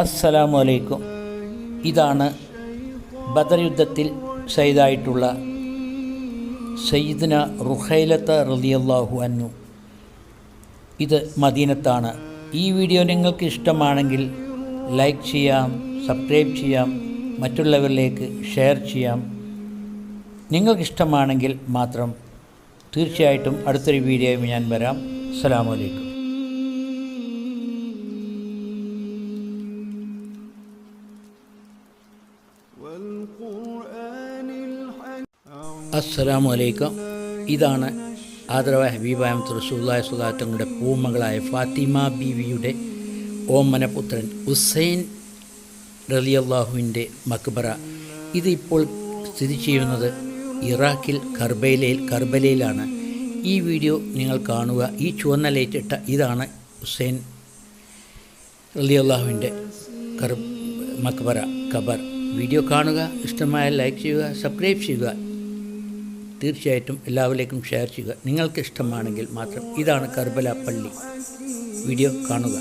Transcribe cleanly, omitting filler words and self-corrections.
അസ്സലാമു അലൈക്കും. ഇതാണ് ബദർ യുദ്ധത്തിൽ ഷഹീദായിട്ടുള്ള സയ്യിദ്ന റുഖൈലത്ത് റളിയല്ലാഹു അൻഹു. ഇത് മദീനത്താണ്. ഈ വീഡിയോ നിങ്ങൾക്ക് ഇഷ്ടമാണെങ്കിൽ ലൈക്ക് ചെയ്യാം, സബ്സ്ക്രൈബ് ചെയ്യാം, മറ്റുള്ളവരിലേക്ക് ഷെയർ ചെയ്യാം. നിങ്ങൾക്കിഷ്ടമാണെങ്കിൽ മാത്രം തീർച്ചയായിട്ടും അടുത്തൊരു വീഡിയോയും ഞാൻ വരാം. അസ്സലാമു അലൈക്കും. അസ്സലാമു അലൈക്കും. ഇതാണ് ആദരവായ ഹബീബായ റസൂലുള്ളാഹി സ്വല്ലല്ലാഹു അലൈഹി വസല്ലമയുടെ പൂമകളായ ഫാത്തിമ ബീവിയുടെ ഓമനപുത്രൻ ഹുസൈൻ റളിയല്ലാഹുവിൻ്റെ മക്ബറ. ഇത് ഇപ്പോൾ സ്ഥിതി ചെയ്യുന്നത് ഇറാഖിൽ കർബലയിലാണ്. ഈ വീഡിയോ നിങ്ങൾ കാണുക. ഈ ചുവന്ന ലൈറ്റിട്ട ഇതാണ് ഹുസൈൻ റളിയല്ലാഹുവിൻ്റെ മക്ബറ ഖബർ. വീഡിയോ കാണുക, ഇഷ്ടമായാൽ ലൈക്ക് ചെയ്യുക, സബ്സ്ക്രൈബ് ചെയ്യുക, തീർച്ചയായിട്ടും എല്ലാവരിലേക്കും ഷെയർ ചെയ്യുക. നിങ്ങൾക്ക് ഇഷ്ടമാണെങ്കിൽ മാത്രം. ഇതാണ് കർബല പള്ളി. വീഡിയോ കാണുക.